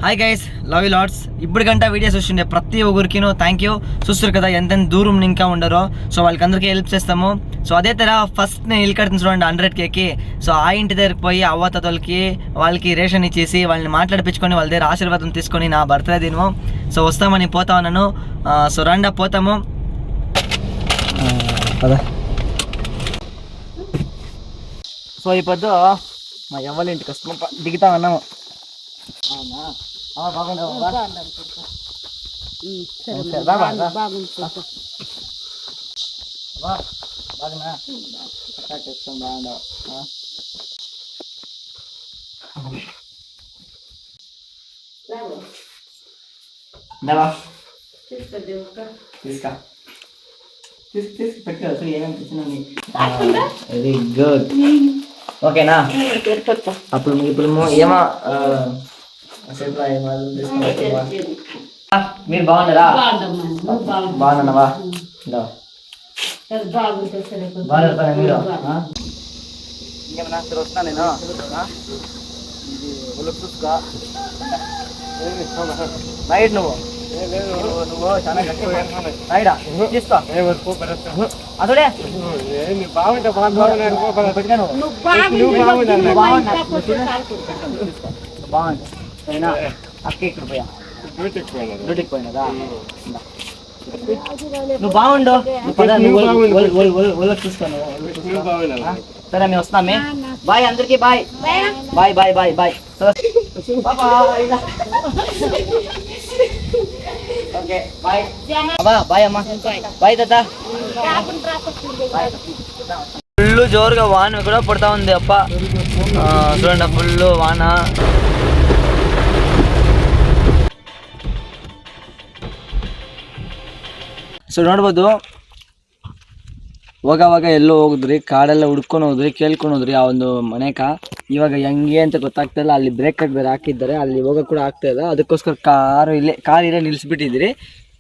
Hi guys, love you lots. ఇప్పుడు గంట videos వస్తుండే ప్రతి ఒక్కరికినూ థ్యాంక్ యూ. చూస్తారు కదా ఎంతెంత దూరం ఇంకా ఉండరో, సో వాళ్ళకందరికీ హెల్ప్ చేస్తాము. సో అదే తర ఫస్ట్ నేను ఇల్లు కడుతుంది చూడండి 100Kకి. సో ఆ ఇంటి దగ్గరికి పోయి అవ్వతలకి వాళ్ళకి రేషన్ ఇచ్చేసి వాళ్ళని మాట్లాడిపించుకొని వాళ్ళ దగ్గర ఆశీర్వాదం తీసుకొని నా బర్త్డే దినము సో వస్తామని పోతా ఉన్నాను. సో రండా పోతాము కదా. సో ఈ పొద్దు మా ఎవ్వరి ఇంటికి వస్తాము, దిగుతా ఉన్నాము. Very good. ఓకేనా? అప్పుడు ఏమో మీరు బాగున్నారా? బాగున్నావా? బాగుంటా మీరు? ఇంకేమన్నా సరే వస్తా నేను. చూసుకో రైట్. నువ్వు చాలా రైడా తీసుకో అదే బాగుంటా. బాగుంటా అక్క ఇక్కడ పోయా డ్యూటీకి పోయినదా? నువ్వు బాగుండు, చూస్తాను. సరే మేము వస్తామే. బాయ్ అందరికి. Bye bye bye bye bye. Okay bye bye అమ్మా. బాయ్ తాత. ఫుల్ జోరుగా వాన కూడా పడతా ఉంది అప్ప. చూడండి ఫుల్ వాన. ಸೊ ನೋಡ್ಬೋದು, ಹೋಗೋವಾಗ ಎಲ್ಲೋ ಹೋಗಿದ್ರಿ, ಕಾಡೆಲ್ಲ ಹುಡ್ಕೊಂಡು ಹೋದ್ರಿ, ಕೇಳ್ಕೊಂಡು ಹೋದ್ರಿ ಆ ಒಂದು ಮನೆಕ. ಇವಾಗ ಹೆಂಗೆ ಅಂತ ಗೊತ್ತಾಗ್ತಾಯಿಲ್ಲ. ಅಲ್ಲಿ ಬ್ರೇಕ್ ಬೇರೆ ಹಾಕಿದ್ದಾರೆ, ಅಲ್ಲಿ ಹೋಗೋಕೆ ಕೂಡ ಆಗ್ತಾ ಇಲ್ಲ. ಅದಕ್ಕೋಸ್ಕರ ಕಾರ್ ಇಲ್ಲೇ ನಿಲ್ಲಿಸ್ಬಿಟ್ಟಿದ್ರಿ.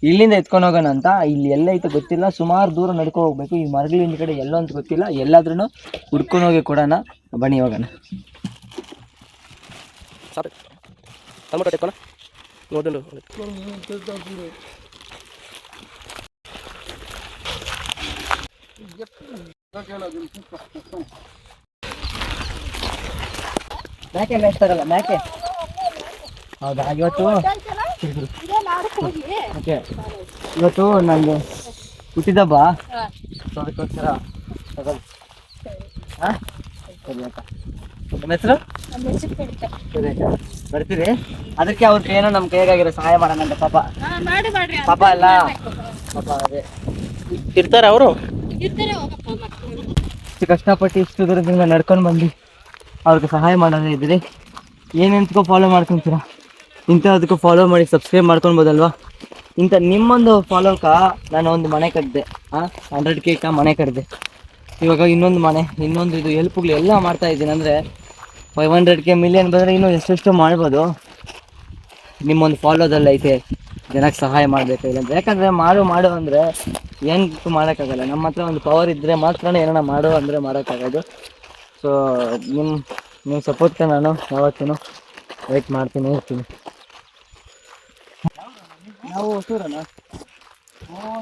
ಇಲ್ಲಿಂದ ಎತ್ಕೊಂಡು ಹೋಗೋಣ ಅಂತ. ಇಲ್ಲಿ ಎಲ್ಲ ಐತೆ ಗೊತ್ತಿಲ್ಲ, ಸುಮಾರು ದೂರ ನಡ್ಕೊಂಡು ಹೋಗ್ಬೇಕು. ಈ ಮರಗಳ ಹಿಂದ್ ಕಡೆ ಎಲ್ಲೋ ಅಂತ ಗೊತ್ತಿಲ್ಲ. ಎಲ್ಲಾದ್ರೂ ಹುಡ್ಕೊಂಡು ಹೋಗಿ ಕೊಡೋಣ, ಬನ್ನಿ ಹೋಗೋಣ. ಮೇಕೆ ಮೇಯಿಸ್ತಾರಲ್ಲ, ಮೇಕೆ. ಹೌದಾ? ಇವತ್ತು ನಂಗೆ ಹುಟ್ಟಿದಬ್ಬ, ಸೊ ಅದಕ್ಕೋಸ್ಕರ ತಗೊಳ್ಳಿ. ಸರಿ ಅಕ್ಕ. ನಿಮ್ಮ ಹೆಸರು? ಸರಿ ಅಕ್ಕ, ಬರ್ತೀರಿ. ಅದಕ್ಕೆ ಅವ್ರಿಗೆ ಏನೋ ನಮ್ಮ ಕೈಗಾಗಿರೋ ಸಹಾಯ ಮಾಡೋಣ ಅಂತ. ಪಾಪ ಅಲ್ಲ, ಪಾಪ ಅದೇ ಇರ್ತಾರ ಅವರು. ಕಷ್ಟಪಟ್ಟು ಇಷ್ಟು ದೂರದಿಂದ ನಡ್ಕೊಂಡು ಬಂದು ಅವ್ರಿಗೆ ಸಹಾಯ ಮಾಡೋದೇ ಇದ್ರಿ. ಏನೆಂತಕೋ ಫಾಲೋ ಮಾಡ್ಕೊತೀರಾ, ಇಂಥದಕ್ಕೂ ಫಾಲೋ ಮಾಡಿ ಸಬ್ಸ್ಕ್ರೈಬ್ ಮಾಡ್ಕೊಳ್ಬೋದಲ್ವಾ? ಇಂಥ ನಿಮ್ಮೊಂದು ಫಾಲೋಕ ನಾನು ಒಂದು ಮನೆ ಕಟ್ಟಿದೆ. 100K ಮನೆ ಕಟ್ಟಿದೆ. ಇವಾಗ ಇನ್ನೊಂದು ಇದು ಹೆಲ್ಪ್ಗಳು ಎಲ್ಲ ಮಾಡ್ತಾ ಇದ್ದೀನಿ. ಅಂದರೆ 500K ಮಿಲಿಯನ್ ಬಂದರೆ ಇನ್ನೂ ಎಷ್ಟೆಷ್ಟು ಮಾಡ್ಬೋದು. ನಿಮ್ಮೊಂದು ಫಾಲೋದಲ್ಲಿ ಐತೆ, ಜನಕ್ಕೆ ಸಹಾಯ ಮಾಡಬೇಕು. ಇಲ್ಲ ಯಾಕಂದರೆ ಮಾಡು ಅಂದರೆ ಏನು ಮಾಡೋಕ್ಕಾಗಲ್ಲ. ನಮ್ಮ ಹತ್ರ ಒಂದು ಪವರ್ ಇದ್ದರೆ ಮಾತ್ರ ಏನಾರ ಮಾಡು ಅಂದರೆ ಮಾಡೋಕ್ಕಾಗೋದು. ಸೊ ನಿಮ್ಮ ಸಪೋರ್ಟ್ಗೆ ನಾನು ಯಾವತ್ತೂ ವೆಯ್ಟ್ ಮಾಡ್ತೀನಿ ಇರ್ತೀನಿ. ನಾವು ಹೊಸೂರಣ್ಣ.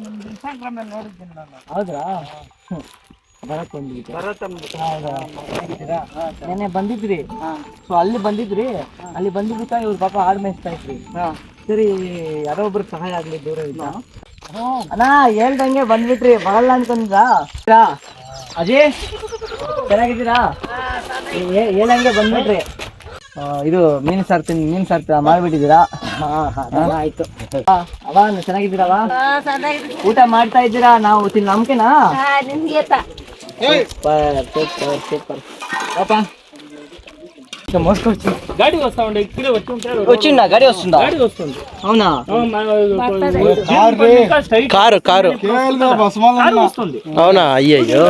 ನಿಮ್ದು ಇನ್ಸ್ಟಾಗ್ರಾಮಲ್ಲಿ ನೋಡಿದ್ದೀನಿ ನಾನು. ಹೌದಾ? ನೆನ್ನೆ ಬಂದಿದ್ರಿ. ಸೊ ಅಲ್ಲಿ ಬಂದಿದ್ದಕ್ಕ ಇವ್ರ ಪಾಪ ಹಾಡು ಮೇಯಿಸ್ತಾ ಇದ್ರಿ. ಸರಿ, ಯಾರೋ ಒಬ್ರಿಗೆ ಸಹಾಯ ಆಗ್ಲಿ, ದೂರ ಇಲ್ಲ ಅಣ್ಣ ಹೇಳ್ದಂಗೆ ಬಂದ್ಬಿಟ್ರಿ. ಬರಲ್ಲ ಅನ್ಕೊಂಡ್ರಾ? ಅಜಯ್ ಚೆನ್ನಾಗಿದ್ದೀರಾ? ಹೇಳಂಗೆ ಬಂದ್ಬಿಟ್ರಿ. ಇದು ಮೀನು ಸಾರ್ತಿ ಮಾಡ್ಬಿಟ್ಟಿದ್ದೀರಾ? ಆಯ್ತು. ಅವ ಚೆನ್ನಾಗಿದ್ದೀರವ? ಊಟ ಮಾಡ್ತಾ ಇದ್ದೀರಾ? ನಾವು నమ్మకేనా? సూపర్ పాప. గాడి వస్తా ఉండే, ఇక్కడే వచ్చిందా? గాడి వస్తుందా? అవునా? కారు అవునా? అయ్యయ్యో.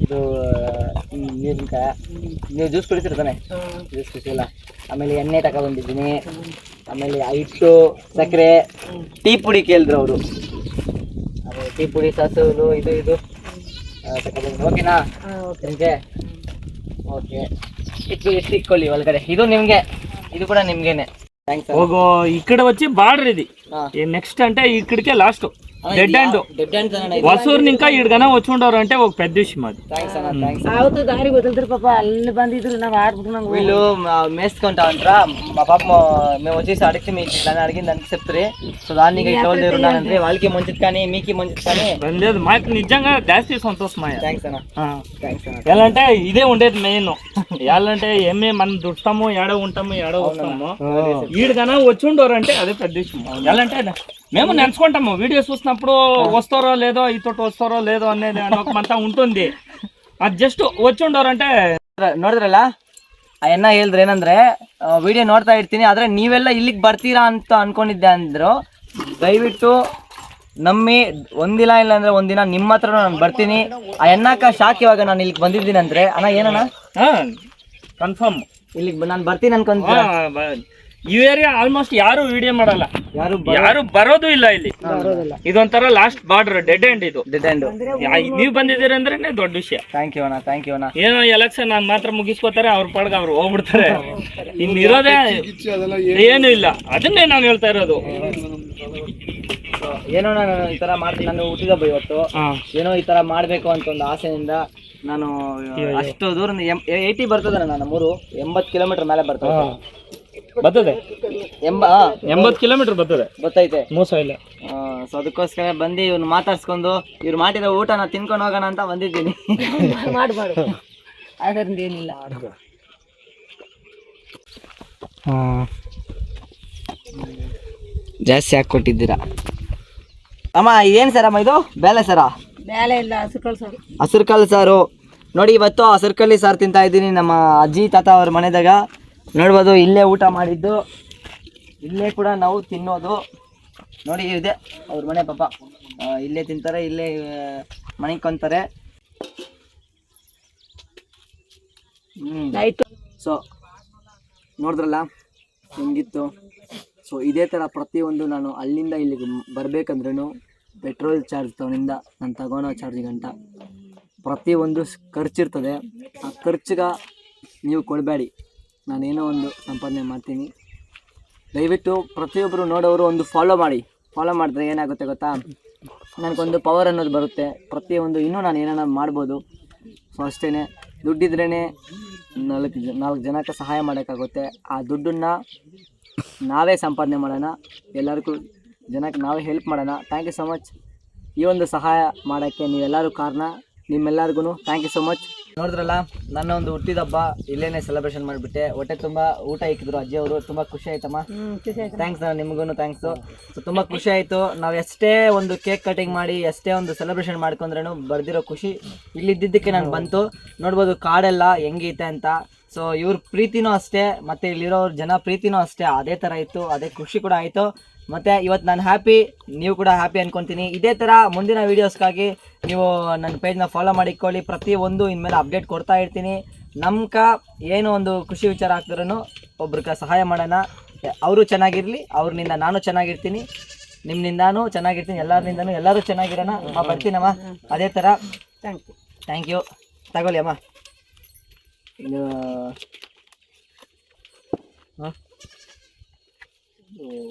ಇದು ನೀರಿನಕಾಯ ನೀವು ಜ್ಯೂಸ್ ಕುಡಿತೀರ ತಾನೆ? ಜ್ಯೂಸ್ ಕುಡಿಸಿಲ್ಲ. ಆಮೇಲೆ ಎಣ್ಣೆ ತಗೊಬಂದಿದ್ದೀನಿ. ಆಮೇಲೆ ಹಿಟ್ಟು, ಸಕ್ಕರೆ, ಟೀ ಪುಡಿ ಕೇಳಿದ್ರು ಅವರು. ಅದೇ ಟೀ ಪುಡಿ, ಸಾಸು, ಇದು ತಗೊಬಂದು. ಓಕೆನಾ? ಓಕೆ. ಎಷ್ಟು ಇಟ್ಕೊಳ್ಳಿ ಒಳಗಡೆ. ಇದು నిమ్గే, ఇది కూడా నిమ్గేనే. థ్యాంక్స్ ఓగో ఇక్కడ వచ్చి బార్డర్ ఇది. నెక్స్ట్ అంటే ఇక్కడికే లాస్ట్ డెడ్ ఎండ్. వసూరుని ఇంకా ఈడగానే వచ్చి ఉండరు అంటే ఒక పెద్ద విషయం అది. దారి వదులుతారు పాప, అన్ని బందితులు నాకు ఆడుకుంటున్నాను. వీళ్ళు మేసుకుంటా ఉంటారా మా పాప. మేము వచ్చేసి అడిగితే మీకు ఇట్లా అడిగింది దానికి చెప్తారు. సో దాన్ని ఇట్లా ఉన్నానంటే వాళ్ళకి మంచిది కానీ మీకు మంచిది కానీ లేదు. మాకు నిజంగా జాస్తి సంతోషమాయ. థ్యాంక్స్ అన్న, థ్యాంక్స్ అన్న. ఎలా అంటే ఇదే ఉండేది మెయిన్. ఎలాంటే ఏమే మనం దుడుస్తాము, ఏడో ఉంటాము, ఏడో వస్తాము, ఈడగానే వచ్చి ఉండరు అంటే అదే పెద్ద విషయం. ఎలా అంటే మేము నెంచుకుంటాము వీడియో చూసినప్పుడు వస్తారో లేదో, ఇతోటి వస్తారో లేదో అనేది అంతా ఉంటుంది. ಅದು ಜಸ್ಟ್ వచ్చుಂಡವ್ರಂటే ನೋಡಿದ್ರಲ್ಲ. ಅಯ್ಯಣ್ಣ ಹೇಳಿದ್ರು ಏನಂದ್ರೆ ವಿಡಿಯೋ ನೋಡ್ತಾ ಇರ್ತೀನಿ, ಆದರೆ ನೀವೆಲ್ಲ ಇಲ್ಲಿಗೆ ಬರ್ತೀರಾ ಅಂತ ಅನ್ಕೊಂಡಿದ್ದೆ ಅಂದ್ರು. ದಯವಿಟ್ಟು ನಮ್ಮಿ ಒಂದಿನ ಇಲ್ಲ ಅಂದ್ರೆ ಒಂದಿನ ನಿಮ್ಮ ಹತ್ರ ನಾನು ಬರ್ತೀನಿ. ಆ ಎಣ್ಣಕ್ಕ ಶಾಕ್ ಇವಾಗ ನಾನು ಇಲ್ಲಿಗೆ ಬಂದಿದ್ದೀನಿ ಅಂದ್ರೆ ಅಣ್ಣ ಏನಣ್ಣ ಕನ್ಫರ್ಮ್ ಇಲ್ಲಿಗೆ ನಾನು ಬರ್ತೀನಿ ಅನ್ಕೊಂತೀನಿ. ಈ ಏರಿಯಾ ಆಲ್ಮೋಸ್ಟ್ ಯಾರು ವಿಡಿಯೋ ಮಾಡಲ್ಲ, ಯಾರು ಬರೋದು ಇಲ್ಲ ಇಲ್ಲಿ. ಇದೊಂಥರ ಲಾಸ್ಟ್ ಬಾರ್ಡರ್, ಡೆಡ್ ಎಂಡ್. ಇದು ಡೆಡ್ ಎಂಡ್. ನೀವು ಬಂದಿದ್ದೀರಿ ಅಂದ್ರೆ ದೊಡ್ಡ ವಿಷಯ. ಥ್ಯಾಂಕ್ ಯು ಅಣ್ಣ, ಥ್ಯಾಂಕ್ ಯು ಅಣ್ಣ. ಏನೋ ಎಲೆಕ್ಷನ್ ನಾನು ಮಾತ್ರ ಮುಗಿಸ್ಕೋತಾರೆ, ಅವ್ರ ಪಾಡ್ಗೆ ಅವ್ರು ಹೋಗ್ಬಿಡ್ತಾರೆ. ಇನ್ನಿರೋದೇ ಏನು ಇಲ್ಲ. ಅದನ್ನೇ ನಾನು ಹೇಳ್ತಾ ಇರೋದು. ಏನೋ ನಾನು ಈ ತರ ಮಾಡ್ತೀನಿ. ನಾನು ಹುಟ್ಟಿದಬ್ಬ ಇವತ್ತು, ಏನೋ ಈ ತರ ಮಾಡ್ಬೇಕು ಅಂತ ಒಂದು ಆಸೆಯಿಂದ ನಾನು ಅಷ್ಟು ದೂರ 80 ಬರ್ತದೆ ನಮ್ಮೂರು, 80 ಕಿಲೋಮೀಟರ್ ಮೇಲೆ ಬರ್ತದೆ. 80 ಕಿಲೋಮೀಟರ್ ಗೊತ್ತೈತೆ, ಮೋಸ ಇಲ್ಲ. ಸೊ ಅದಕ್ಕೋಸ್ಕರ ಬಂದು ಇವ್ನು ಮಾತಾಡ್ಸ್ಕೊಂಡು ಇವ್ರು ಮಾಡಿರೋ ಊಟನ ತಿನ್ಕೊಂಡು ಹೋಗೋಣ ಅಂತ ಬಂದಿದ್ದೀನಿ. ಅದರಿಂದ ಏನಿಲ್ಲ. ಜಾಸ್ತಿ ಹಾಕಿ ಕೊಟ್ಟಿದ್ದೀರಾ ಅಮ್ಮ. ಇದೇನು ಸರ್ ಅಮ್ಮ ಇದು? ಬೇಳೆ ಸರ? ಬೇಳೆ ಇಲ್ಲ, ಹಸಿರುಕಾಳು ಸಾರು. ಹಸಿರುಕಾಳು ಸಾರು ನೋಡಿ. ಇವತ್ತು ಹಸಿರುಕಾಳಿ ಸಾರು ತಿಂತಾ ಇದ್ದೀನಿ ನಮ್ಮ ಅಜ್ಜಿ ತಾತ ಅವ್ರ ಮನೆದಾಗ. ನೋಡ್ಬೋದು ಇಲ್ಲೇ ಊಟ ಮಾಡಿದ್ದು, ಇಲ್ಲೇ ಕೂಡ ನಾವು ತಿನ್ನೋದು. ನೋಡಿ ಇದೆ ಅವ್ರ ಮನೆ ಪಾಪ, ಇಲ್ಲೇ ತಿಂತಾರೆ, ಇಲ್ಲೇ ಮನೆಗೆ ಕೊಂತಾರೆ. ಸೊ ನೋಡಿದ್ರಲ್ಲ ಹೆಂಗಿತ್ತು. ಸೊ ಇದೇ ಥರ ಪ್ರತಿಯೊಂದು ನಾನು ಅಲ್ಲಿಂದ ಇಲ್ಲಿಗೆ ಬರಬೇಕಂದ್ರೂ ಪೆಟ್ರೋಲ್ ಚಾರ್ಜ್ ತಗೊಂಡಿಂದ ನಾನು ತಗೊಳೋ ಚಾರ್ಜ್ ಗಂಟ ಪ್ರತಿಯೊಂದು ಖರ್ಚಿರ್ತದೆ. ಆ ಖರ್ಚಿಗೆ ನೀವು ಕೊಡಬೇಡಿ. ನಾನೇನೋ ಒಂದು ಸಂಪಾದನೆ ಮಾಡ್ತೀನಿ. ದಯವಿಟ್ಟು ಪ್ರತಿಯೊಬ್ಬರು ನೋಡೋರು ಒಂದು ಫಾಲೋ ಮಾಡಿದ್ರೆ ಏನಾಗುತ್ತೆ ಗೊತ್ತಾ, ನನಗೊಂದು ಪವರ್ ಅನ್ನೋದು ಬರುತ್ತೆ. ಪ್ರತಿಯೊಂದು ಇನ್ನೂ ನಾನು ಏನಾರ ಮಾಡ್ಬೋದು. ಸೊ ಅಷ್ಟೇ, ದುಡ್ಡಿದ್ರೇ 4 ಜನಕ್ಕೆ ಸಹಾಯ ಮಾಡೋಕ್ಕಾಗುತ್ತೆ. ಆ ದುಡ್ಡನ್ನು ನಾವೇ ಸಂಪಾದನೆ ಮಾಡೋಣ, ಎಲ್ಲರಿಗೂ ಜನಕ್ಕೆ ನಾವೇ ಹೆಲ್ಪ್ ಮಾಡೋಣ. Thank you so much. ಈ ಒಂದು ಸಹಾಯ ಮಾಡೋಕ್ಕೆ ನೀವೆಲ್ಲರೂ ಕಾರಣ. ನಿಮ್ಮೆಲ್ಲರಿಗೂ ಥ್ಯಾಂಕ್ ಯು ಸೊ ಮಚ್. ನೋಡಿದ್ರಲ್ಲ, ನನ್ನ ಒಂದು ಹುಟ್ಟಿದಬ್ಬ ಇಲ್ಲೇನೆ ಸೆಲೆಬ್ರೇಷನ್ ಮಾಡಿಬಿಟ್ಟೆ. ಹೊಟ್ಟೆ ತುಂಬ ಊಟ ಇಕ್ಕಿದ್ರು ಅಜ್ಜಿ ಅವರು. ತುಂಬ ಖುಷಿ ಆಯ್ತಮ್ಮ. ಥ್ಯಾಂಕ್ಸ್ ಅಣ್ಣ, ನಿಮಗೂ ಥ್ಯಾಂಕ್ಸು. ಸೊ ತುಂಬ ಖುಷಿ ಆಯಿತು. ನಾವು ಎಷ್ಟೇ ಒಂದು ಕೇಕ್ ಕಟಿಂಗ್ ಮಾಡಿ ಎಷ್ಟೇ ಒಂದು ಸೆಲೆಬ್ರೇಷನ್ ಮಾಡ್ಕೊಂಡ್ರೂ ಬರ್ದಿರೋ ಖುಷಿ ಇಲ್ಲಿದ್ದಕ್ಕೆ ನಾನು ಬಂತು. ನೋಡ್ಬೋದು ಕಾಡೆಲ್ಲ ಹೆಂಗೈತೆ ಅಂತ. ಸೊ ಇವ್ರ ಪ್ರೀತಿನೂ ಅಷ್ಟೇ, ಮತ್ತು ಇಲ್ಲಿರೋರ ಜನ ಪ್ರೀತಿನೂ ಅಷ್ಟೇ ಅದೇ ಥರ ಇತ್ತು. ಅದೇ ಖುಷಿ ಕೂಡ ಆಯಿತು. ಮತ್ತು ಇವತ್ತು ನಾನು ಹ್ಯಾಪಿ, ನೀವು ಕೂಡ ಹ್ಯಾಪಿ ಅಂದ್ಕೊತೀನಿ. ಇದೇ ಥರ ಮುಂದಿನ ವೀಡಿಯೋಸ್ಗಾಗಿ ನೀವು ನನ್ನ ಪೇಜ್ನ ಫಾಲೋ ಮಾಡಿಕೊಳ್ಳಿ. ಪ್ರತಿಯೊಂದು ಇನ್ಮೇಲೆ ಅಪ್ಡೇಟ್ ಕೊಡ್ತಾ ಇರ್ತೀನಿ. ಏನು ಒಂದು ಖುಷಿ ವಿಚಾರ ಆಗ್ತಿದ್ರೂ ಒಬ್ರಿಗೆ ಸಹಾಯ ಮಾಡೋಣ. ಅವರು ಚೆನ್ನಾಗಿರಲಿ, ಅವ್ರನಿಂದ ನಾನು ಚೆನ್ನಾಗಿರ್ತೀನಿ, ನಿಮ್ಮಿಂದಾನು ಚೆನ್ನಾಗಿರ್ತೀನಿ, ಎಲ್ಲರಿಂದನೂ ಎಲ್ಲರೂ ಚೆನ್ನಾಗಿರೋಣ. ಬರ್ತೀನಮ್ಮ. ಅದೇ ಥರ ಥ್ಯಾಂಕ್ ಯು. ತಗೊಳ್ಳಿ ಅಮ್ಮ. ಇದು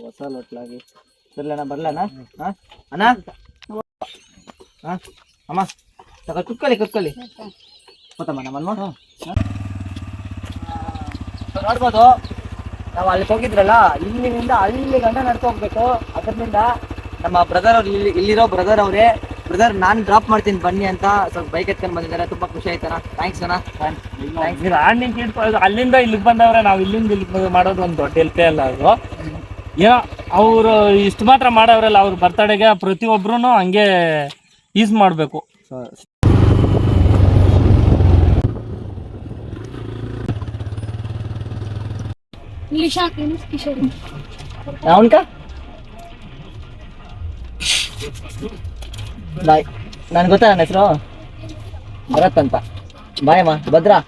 ಹೊಸ ಲೋಟ್ಲಾಗಿ ಬರ್ಲಣ್ಣ. ಹಾಂ ಅಣ್ಣ, ಹಾಂ ಅಮ್ಮ ಕುತ್ಕೊಳ್ಳಿ ಗೊತ್ತಮ್ಮ ನಮ್ಮಮ್ಮ. ನೋಡ್ಬೋದು ನಾವು ಅಲ್ಲಿ ಹೋಗಿದ್ರಲ್ಲ, ಇಲ್ಲಿಂದ ಅಲ್ಲಿ ಗಂಟ ನಡ್ಕೊ ಹೋಗ್ಬೇಕು. ಅದರಿಂದ ನಮ್ಮ ಬ್ರದರ್ ಅವ್ರು ಇಲ್ಲಿರೋ ಬ್ರದರ್ ಅವರೇ, ಬ್ರದರ್ ನಾನು ಡ್ರಾಪ್ ಮಾಡ್ತೀನಿ ಬನ್ನಿ ಅಂತ ಸ್ವಲ್ಪ ಬೈಕ್ ಎತ್ಕೊಂಡು ಬಂದಿದ್ದಾರೆ. ತುಂಬ ಖುಷಿ ಆಯ್ತಣ್ಣ. ಥ್ಯಾಂಕ್ಸ್ ಅಣ್ಣ. ಅಲ್ಲಿಂದ ಇಲ್ಲಿಗೆ ಬಂದವ್ರೆ, ನಾವು ಇಲ್ಲಿಂದ ಇಲ್ಲಿಗೆ ಮಾಡೋದು ಒಂದು ದೊಡ್ಡ ಹೆಲ್ಪೇ ಅಲ್ಲ. ಅದು ಏನೋ ಅವರು ಇಷ್ಟು ಮಾತ್ರ ಮಾಡವ್ರಲ್ಲ, ಅವ್ರ ಬರ್ತಡೆಗೆ ಪ್ರತಿಯೊಬ್ಬರೂ ಹಂಗೆ ಯೂಸ್ ಮಾಡಬೇಕು. ಬಾಯ್, ನನ್ಗೆ ಗೊತ್ತಾ ನನ್ನ ಹೆಸರು ಭರತ್ ಅಂತ. ಬಾಯ್ ಅಮ್ಮ, ಭದ್ರಾ.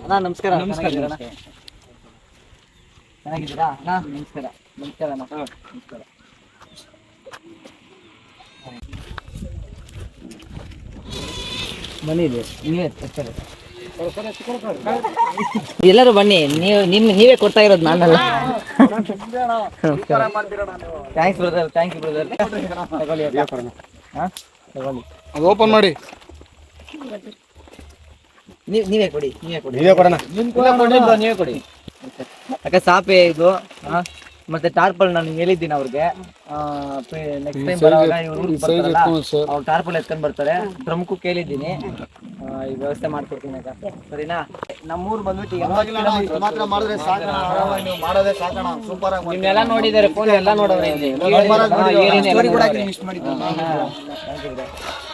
ಅಣ್ಣ ನಮಸ್ಕಾರ. ಚೆನ್ನಾಗಿದ್ದೀರಾ? ಅಣ್ಣ ನಮಸ್ಕಾರ. ನಮಸ್ಕಾರ ಅಣ್ಣ. ನಮಸ್ಕಾರ. ಬನ್ನಿ ನೀವೇ ಎಲ್ಲರೂ ಬನ್ನಿ, ನೀವೇ ಕೊಡ್ತಾ ಇರೋದು ನಾನಲ್ಲ. Thanks brother, thank you brother. ತಗೊಳ್ಳಿ ತಗೊಳ್ಳಿ, ಅದು ಓಪನ್ ಮಾಡಿ. ನೀವೇ ಕೊಡಿ ಕೊಡೋಣ. ನೀವೇ ಕೊಡಿ. ಯಾಕೆ ಸಾಪೆ ಇದು ಮತ್ತೆ ಟಾರ್ಪಲ್ ನಾನು ಹೇಳಿದ್ದೀನಿ ಅವ್ರಿಗೆ. ನೆಕ್ಸ್ಟ್ ಟೈಮ್ ಬರೋವಾಗ ಇವ್ರು ಬರ್ತಾರಲ್ಲ, ಅವ್ರು ಟಾರ್ಪಲ್ ಎತ್ಕೊಂಡ್ ಬರ್ತಾರೆ. ಡ್ರಮ್ಕು ಕೇಳಿದ್ದೀನಿ, ಈ ವ್ಯವಸ್ಥೆ ಮಾಡ್ಕೊಡ್ತೀನಿ ಅಕ್ಕ, ಸರಿನಾ? ನಮ್ಮೂರು ಬಂದ್ಬಿಟ್ಟು ನಿಮ್ನೆಲ್ಲ ನೋಡಿದ್ದಾರೆ, ಫೋನ್ ಎಲ್ಲ ನೋಡೋರೆ.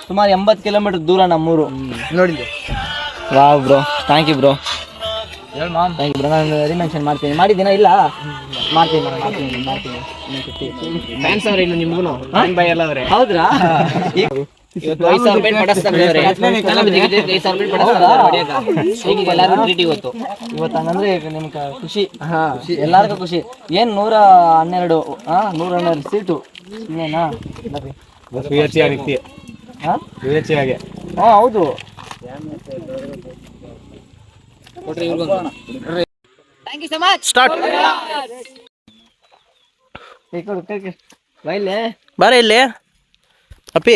ಸುಮಾರು 80 ಕಿಲೋಮೀಟರ್ ದೂರ ನಮ್ಮೂರು ನೋಡಿದ್ದೆ. Wow bro, thank you bro. Thank you bro. ನಾನು ರಿಮೆನ್ಷನ್ ಮಾಡ್ತೀನಿ. ಮಾಡಿದ್ದೀನ? ಇಲ್ಲ, ಮಾಡ್ತೀನಿ. ಫ್ಯಾನ್ಸ್ ಅವ್ರೆ ಇಲ್ಲ ನಿಮ್ಗೂ? ಹೌದ್ರಾ? ಇವತ್ತು 5,000 ರೂಪಾಯಿ ಪಡಿಸ್ತಾರೆ. ಇವತ್ತು ಹಂಗಂದ್ರೆ ನಿಮ್ಗೆ ಖುಷಿ, ಎಲ್ಲಾರ್ಗು ಖುಷಿ. ಏನ್ 112 ಸೀಟು ಇನ್ನೇನಾ? ಹೌದು. ಬಾರ ಇಲ್ಲಿ ಅಪ್ಪಿ.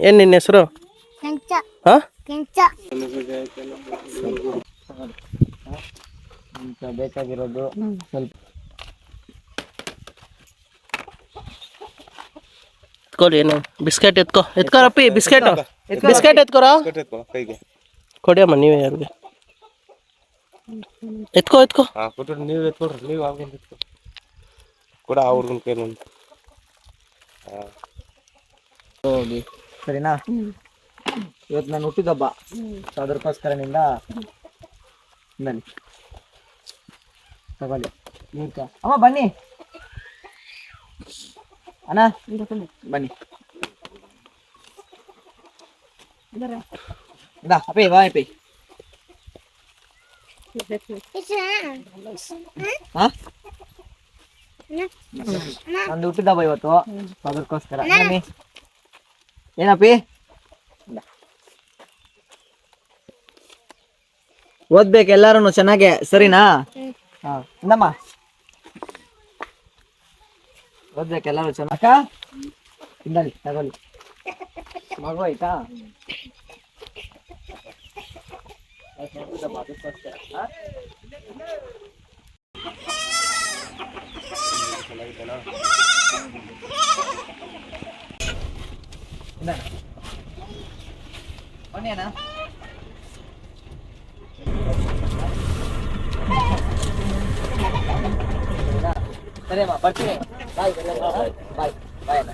ಏನ್ ನಿನ್ನ ಹೆಸರು? ಬೇಕಾಗಿರೋದು ಸ್ವಲ್ಪ ಎತ್ಕೊಳ್ಳಿ. ಏನು ಬಿಸ್ಕೆಟ್ ಎತ್ಕೋ ಅಪ್ಪಿ. ಬಿಸ್ಕೆಟ್ ಎತ್ಕೋರ. ಕೊಡಿಯಮ್ಮ ನೀವೇ ಯಾರಿಗೆ. ಎತ್ಕೋ ನೀವು ಎತ್ಕೊಡ್ರಿ. ನೀವು ಕೂಡ ಅವ್ರಿಗೂ ಕೈ ಹೋಗಿ, ಸರಿನಾ? ಇವತ್ತು ನಾನು ಹುಟ್ಟಿದಬ್ಬ, ಸೊ ಅದಕ್ಕೋಸ್ಕರನಿಂದ ಬನ್ನಿ ತಗೊಳ್ಳಿ. ಅಮ್ಮ ಬನ್ನಿ ಅಣ್ಣ, ಬನ್ನಿ. ಅಪ್ಪಿ ಬಾ ಅಪ್ಪಿ. ನಂದು ಹುಟ್ಟಿದಬ್ಬ ಇವತ್ತು, ಅದಕ್ಕೋಸ್ಕರ ಬನ್ನಿ. ಏನಪ್ಪಿ? ಓದ್ಬೇಕು ಎಲ್ಲಾರು ಚೆನ್ನಾಗೆ, ಸರಿನಾ? ಇಂದಮ್ಮ ಓದ್ಬೇಕು ಎಲ್ಲಾರು ಚೆನ್ನಾಗ. ಇಂದಲ್ಲಿ ತಗೊಳ್ಳಿ ಮಗು, ಆಯ್ತಾ? ಬನ್ನಿ ಅಣ್ಣ. ಸರಿ ಅಮ್ಮ, ಬರ್ತೀನಿ. ಬಾಯ್ ಬಾಯ್ ಬಾಯ್ ಅಣ್ಣ.